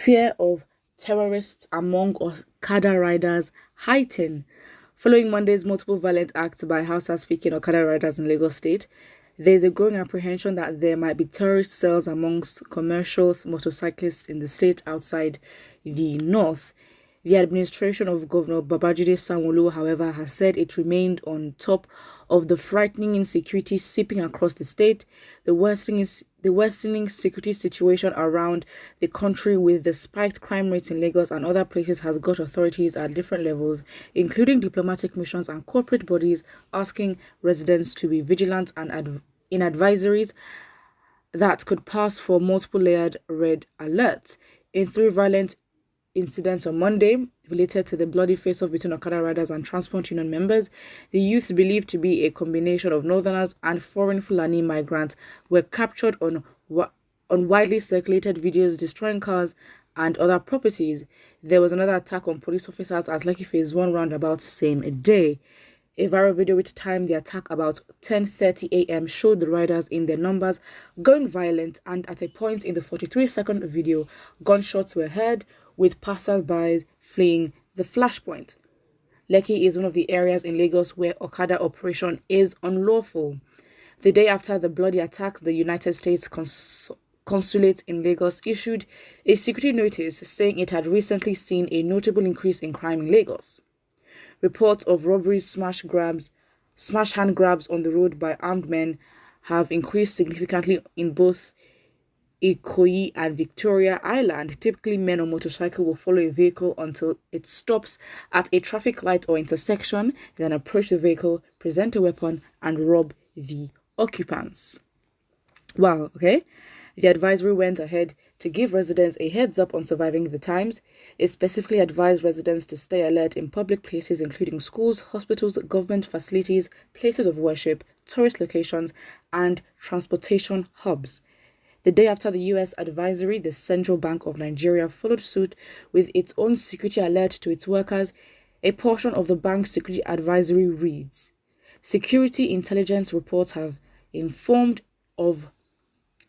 Fear of terrorists among OKADA riders heighten. Following Monday's multiple violent acts by Hausa-speaking OKADA riders in Lagos State, there is a growing apprehension that there might be terrorist cells amongst commercial motorcyclists in the state outside the north. The administration of Governor Babajide Sanwo-Olu, however, has said it remained on top of the frightening insecurity sweeping across the state. The worsening security situation around the country with the spiked crime rates in Lagos and other places has got authorities at different levels, including diplomatic missions and corporate bodies, asking residents to be vigilant and in advisories that could pass for multiple layered red alerts. In 3 violent incidents on Monday related to the bloody face-off between OKADA riders and transport union members, the youths believed to be a combination of northerners and foreign Fulani migrants were captured on widely circulated videos destroying cars and other properties. There was another attack on police officers at Lekki Phase 1 roundabout same day. A viral video which timed the attack about 10:30 a.m. showed the riders in their numbers going violent, and at a point in the 43-second video, gunshots were heard, with passers-by fleeing the flashpoint. Lekki is one of the areas in Lagos where OKADA operation is unlawful. The day after the bloody attacks, the United States Consulate in Lagos issued a security notice saying it had recently seen a notable increase in crime in Lagos. Reports of robberies, smash hand grabs on the road by armed men have increased significantly in both Ikoyi and Victoria Island. Typically, men on motorcycle will follow a vehicle until it stops at a traffic light or intersection, then approach the vehicle, present a weapon, and rob the occupants. Wow, okay. The advisory went ahead to give residents a heads up on surviving the times. It specifically advised residents to stay alert in public places including schools, hospitals, government facilities, places of worship, tourist locations, and transportation hubs. The day after the U.S. advisory, the Central Bank of Nigeria followed suit with its own security alert to its workers. A portion of the bank's security advisory reads, "Security intelligence reports have informed of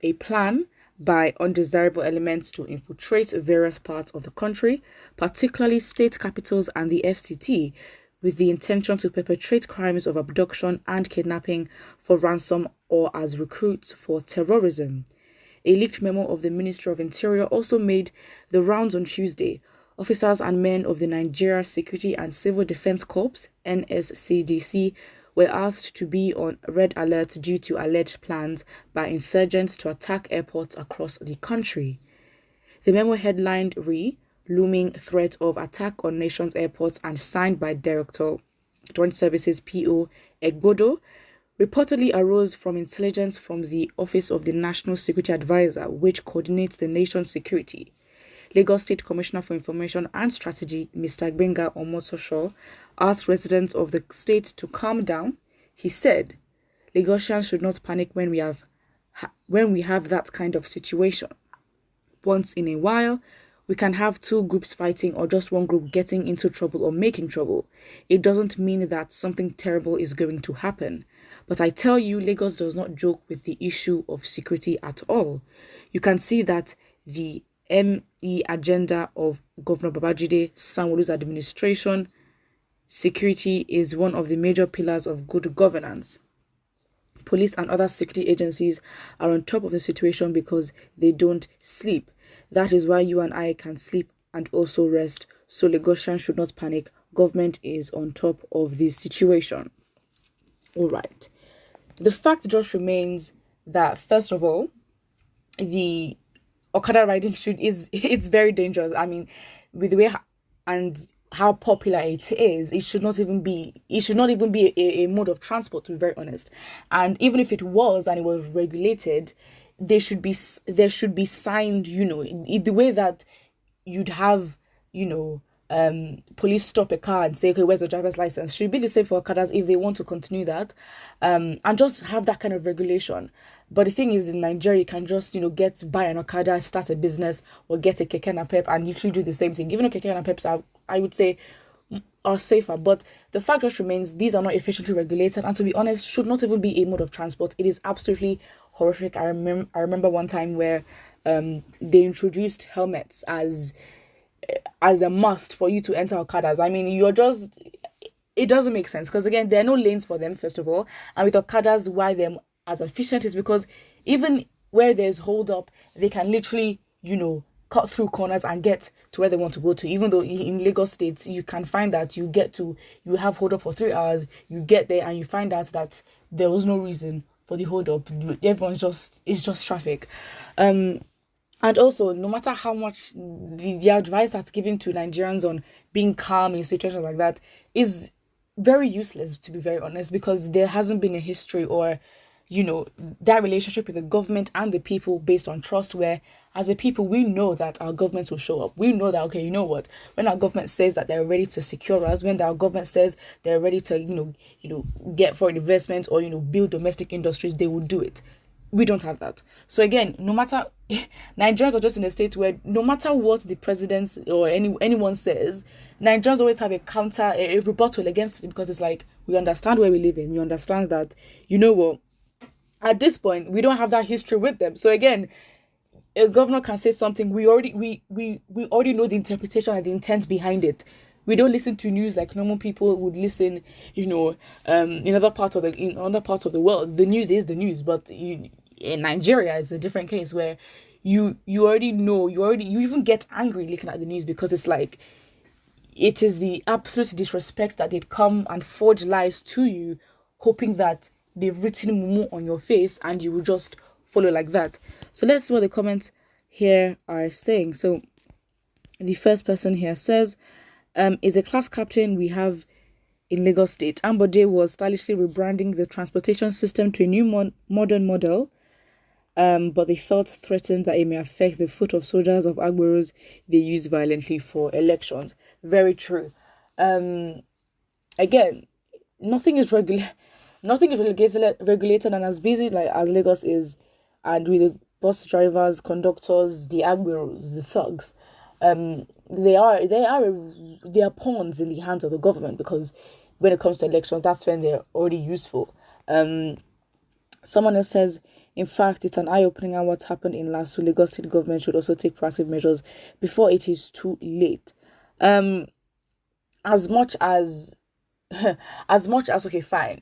a plan by undesirable elements to infiltrate various parts of the country, particularly state capitals and the FCT, with the intention to perpetrate crimes of abduction and kidnapping for ransom or as recruits for terrorism." A leaked memo of the Ministry of Interior also made the rounds on Tuesday. Officers and men of the Nigeria Security and Civil Defense Corps, NSCDC, were asked to be on red alert due to alleged plans by insurgents to attack airports across the country. The memo headlined "Looming Threat of Attack on Nation's Airports" and signed by Director, Joint Services P.O. Egbodo, reportedly arose from intelligence from the Office of the National Security Advisor, which coordinates the nation's security. Lagos State Commissioner for Information and Strategy, Mr. Gbenga Omotosho, asked residents of the state to calm down. He said, "Lagosians should not panic when we have that kind of situation. Once in a while, we can have 2 groups fighting or just one group getting into trouble or making trouble. It doesn't mean that something terrible is going to happen. But I tell you, Lagos does not joke with the issue of security at all. You can see that the ME agenda of Governor Babajide Sanwo-Olu's administration, security is one of the major pillars of good governance. Police and other security agencies are on top of the situation because they don't sleep. That is why you and I can sleep and also rest. So Lagosians should not panic. Government is on top of this situation." All right. The fact just remains that, first of all, the OKADA riding it's very dangerous. I mean, with the way and how popular it is, it should not even be a mode of transport, to be very honest. And even if it was and it was regulated, there should be signed, the way that you'd have, police stop a car and say, "Okay, where's the driver's license?" Should be the same for OKADAs if they want to continue that, and just have that kind of regulation. But the thing is, in Nigeria, you can just, buy an OKADA, start a business, or get a keke napep and literally do the same thing. Even though keke napeps are, I would say, are safer, but the fact just remains these are not efficiently regulated, and to be honest, should not even be a mode of transport. It is absolutely horrific. I remember one time where they introduced helmets as a must for you to enter Okadas. I mean, it doesn't make sense because, again, there are no lanes for them, first of all. And with Okadas, why they're as efficient is because even where there's hold up, they can literally, cut through corners and get to where they want to go to. Even though in Lagos State, you can find that you have hold up for 3 hours, you get there and you find out that there was no reason for the hold up. It's just traffic. And also, no matter how much the advice that's given to Nigerians on being calm in situations like that is very useless, to be very honest, because there hasn't been a history or, that relationship with the government and the people based on trust, where as a people, we know that our government will show up. We know that, okay, you know what, when our government says that they're ready to secure us, when our government says they're ready to, get foreign investment or, build domestic industries, they will do it. We don't have that. So again, no matter, Nigerians are just in a state where no matter what the president or anyone says, Nigerians always have a rebuttal against it, because it's like, we understand where we live in. We understand that, what, at this point, we don't have that history with them. So again, a governor can say something, we already know the interpretation and the intent behind it. We don't listen to news like normal people would listen, in other parts of the world. The news is the news, but in Nigeria, it's a different case where you already know, you even get angry looking at the news, because it's like, it is the absolute disrespect that they'd come and forge lies to you, hoping that they've written mumu on your face and you will just follow like that. So let's see what the comments here are saying. So the first person here says, is a class captain we have in Lagos State. Ambode was stylishly rebranding the transportation system to a new modern model, but they felt threatened that it may affect the foot of soldiers of Agboros they use violently for elections. Very true. Again, nothing is regulated, and as busy like as Lagos is, and with the bus drivers, conductors, the Agboros, the thugs, they are pawns in the hands of the government, because when it comes to elections, that's when they're already useful. Someone else says, in fact, it's an eye-opening on what's happened in Lasso. Lagos State government should also take proactive measures before it is too late. As much as okay, fine,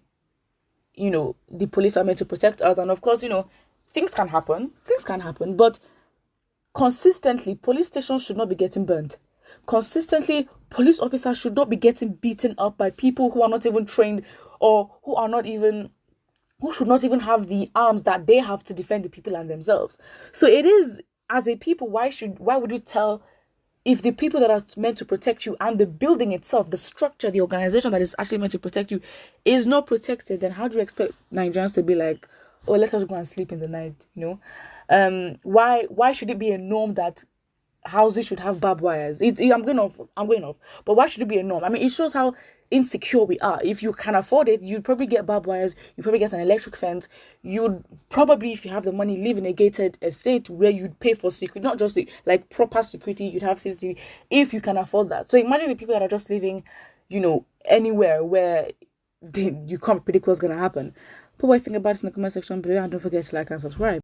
the police are meant to protect us, and of course, things can happen, but consistently, police stations should not be getting burnt. Consistently, police officers should not be getting beaten up by people who are not even trained, or who should not even have the arms that they have to defend the people and themselves. So it is, as a people, why would you tell, if the people that are meant to protect you and the building itself, the structure, the organization that is actually meant to protect you is not protected, then how do you expect Nigerians to be like, oh, let us go and sleep in the night, Why should it be a norm that houses should have barbed wires? I'm going off. But why should it be a norm? I mean, it shows how insecure we are. If you can afford it, you'd probably get barbed wires, you'd probably get an electric fence, you'd probably, if you have the money, live in a gated estate where you'd pay for security, not just like proper security, you'd have CCTV, if you can afford that. So imagine the people that are just living, anywhere where you can't predict what's going to happen. Put what you think about it in the comment section below, and don't forget to like and subscribe.